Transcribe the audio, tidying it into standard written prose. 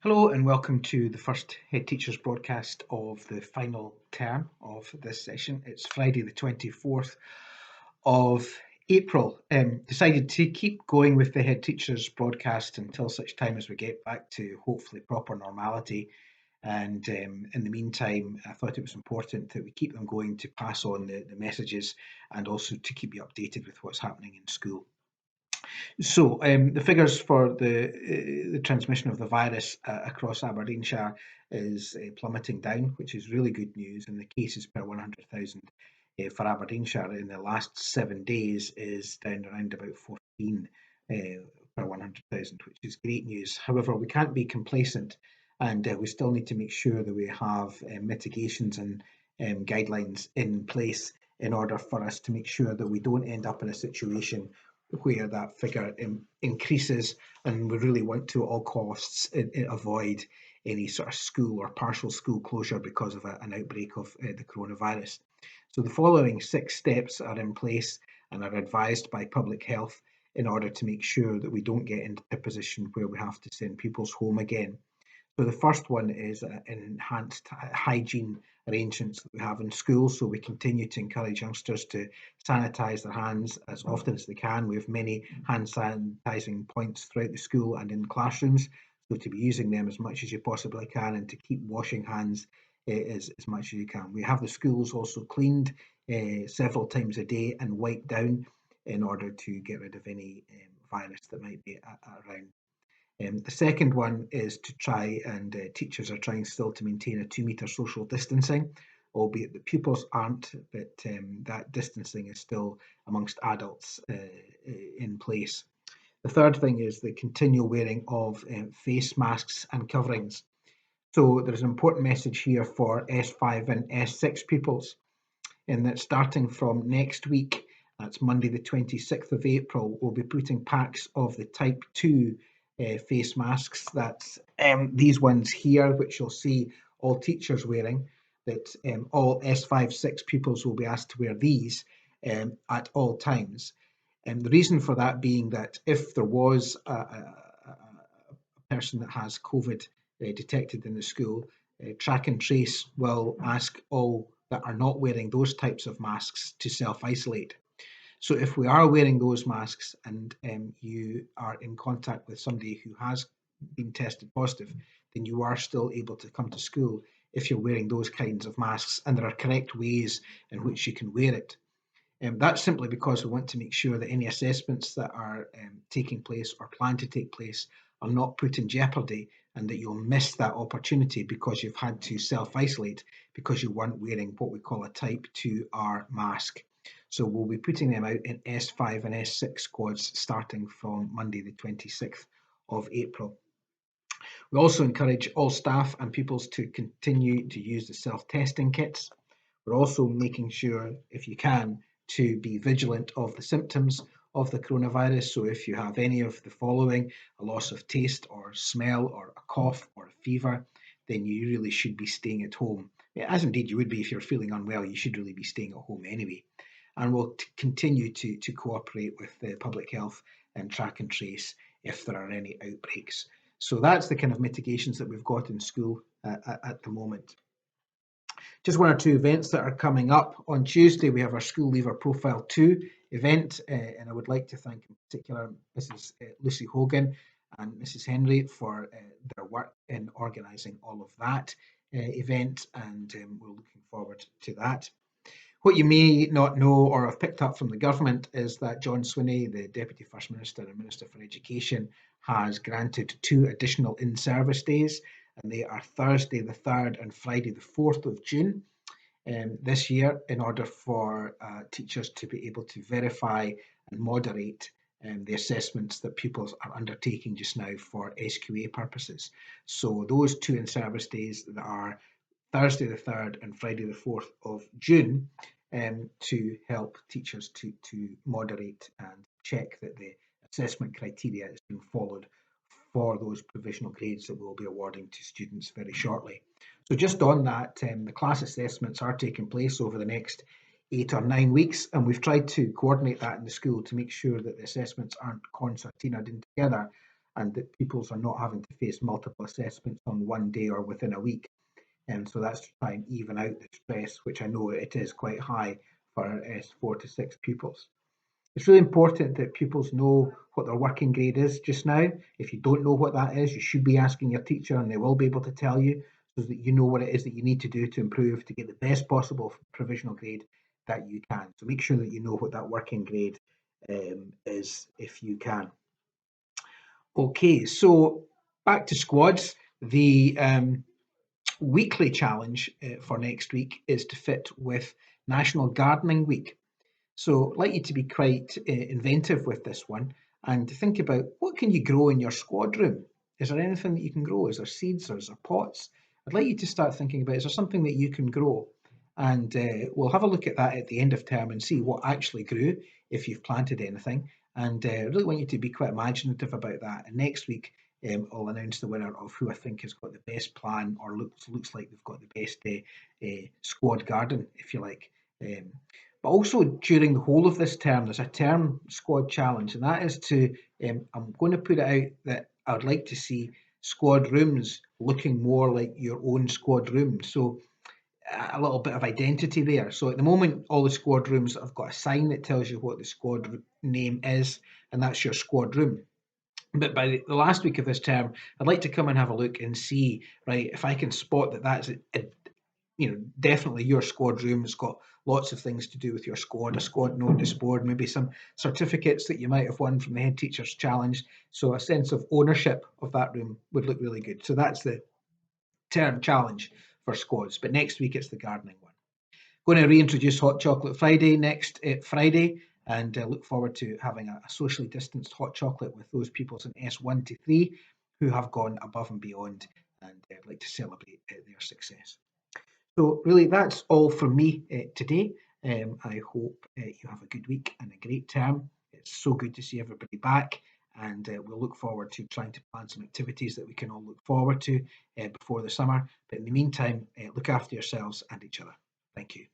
Hello and welcome to the first Head Teachers broadcast of the final term of this session. It's Friday the 24th of April. Decided to keep going with the Head Teachers broadcast until such time as we get back to hopefully proper normality. And in the meantime, I thought it was important that we keep them going to pass on the messages and also to keep you updated with what's happening in school. So the figures for the transmission of the virus across Aberdeenshire is plummeting down, which is really good news. And the cases per 100,000 for Aberdeenshire in the last 7 days is down around about 14 per 100,000, which is great news. However, we can't be complacent, and we still need to make sure that we have mitigations and guidelines in place in order for us to make sure that we don't end up in a situation where that figure increases, and we really want to at all costs avoid any sort of school or partial school closure because of an outbreak of the coronavirus. So the following 6 steps are in place and are advised by public health in order to make sure that we don't get into a position where we have to send pupils home again. So the first one is enhanced hygiene arrangements that we have in schools. So we continue to encourage youngsters to sanitise their hands as often as they can. We have many hand sanitising points throughout the school and in classrooms. So to be using them as much as you possibly can and to keep washing hands as much as you can. We have the schools also cleaned several times a day and wiped down in order to get rid of any virus that might be around. The second one is to try, and teachers are trying still to maintain a 2 metre social distancing, albeit the pupils aren't, but that distancing is still amongst adults in place. The third thing is the continual wearing of face masks and coverings. So there's an important message here for S5 and S6 pupils in that starting from next week, that's Monday the 26th of April, we'll be putting packs of the type 2 face masks. That's these ones here, which you'll see all teachers wearing, that all S5-6 pupils will be asked to wear these at all times. And the reason for that being that if there was a person that has COVID detected in the school, Track and Trace will ask all that are not wearing those types of masks to self-isolate. So if we are wearing those masks and you are in contact with somebody who has been tested positive, then you are still able to come to school if you're wearing those kinds of masks, and there are correct ways in which you can wear it. That's simply because we want to make sure that any assessments that are taking place or plan to take place are not put in jeopardy, and that you'll miss that opportunity because you've had to self-isolate because you weren't wearing what we call a type 2R mask. So we'll be putting them out in S5 and S6 squads starting from Monday the 26th of April. We also encourage all staff and pupils to continue to use the self-testing kits. We're also making sure, if you can, to be vigilant of the symptoms of the coronavirus. So if you have any of the following, a loss of taste or smell or a cough or a fever, then you really should be staying at home. As indeed you would be if you're feeling unwell, you should really be staying at home anyway. And we'll continue to cooperate with the public health and Track and Trace if there are any outbreaks. So that's the kind of mitigations that we've got in school at the moment. Just one or two events that are coming up. On Tuesday, we have our School Leaver Profile 2 event, and I would like to thank in particular Mrs. Lucy Hogan and Mrs. Henry for their work in organising all of that event, and we're looking forward to that. What you may not know or have picked up from the government is that John Swinney, the Deputy First Minister and Minister for Education, has granted 2 additional in-service days, and they are Thursday the 3rd and Friday the 4th of June this year, in order for teachers to be able to verify and moderate the assessments that pupils are undertaking just now for SQA purposes. So those 2 in-service days that are Thursday the 3rd and Friday the 4th of June to help teachers to moderate and check that the assessment criteria is being followed for those provisional grades that we'll be awarding to students very shortly. So just on that, the class assessments are taking place over the next 8 or 9 weeks, and we've tried to coordinate that in the school to make sure that the assessments aren't concertinaed in together and that pupils are not having to face multiple assessments on one day or within a week. And so that's to try and even out the stress, which I know it is quite high for 4 to 6 pupils. It's really important that pupils know what their working grade is just now. If you don't know what that is, you should be asking your teacher and they will be able to tell you, so that you know what it is that you need to do to improve to get the best possible provisional grade that you can. So make sure that you know what that working grade is if you can. Okay, so back to squads. The weekly challenge for next week is to fit with National Gardening Week. So I'd like you to be quite inventive with this one and to think about what can you grow in your squad room? Is there anything that you can grow? Is there seeds or is there pots? I'd like you to start thinking about, is there something that you can grow? And we'll have a look at that at the end of term and see what actually grew if you've planted anything. And I really want you to be quite imaginative about that. And next week, I'll announce the winner of who I think has got the best plan or looks like they've got the best squad garden, if you like. But also during the whole of this term, there's a term squad challenge, and that is to, I'm going to put it out that I would like to see squad rooms looking more like your own squad room. So a little bit of identity there. So at the moment, all the squad rooms have got a sign that tells you what the squad name is, and that's your squad room. But by the last week of this term, I'd like to come and have a look and see, right, if I can spot that that's definitely your squad room has got lots of things to do with your squad, a squad notice board, maybe some certificates that you might have won from the head teacher's challenge. So a sense of ownership of that room would look really good. So that's the term challenge for squads. But next week it's the gardening one. Going to reintroduce Hot Chocolate Friday next Friday, and look forward to having a socially distanced hot chocolate with those pupils in S1 to 3 who have gone above and beyond, and I'd like to celebrate their success. So really, that's all from me today. I hope you have a good week and a great term. It's so good to see everybody back, and we'll look forward to trying to plan some activities that we can all look forward to before the summer. But in the meantime, look after yourselves and each other. Thank you.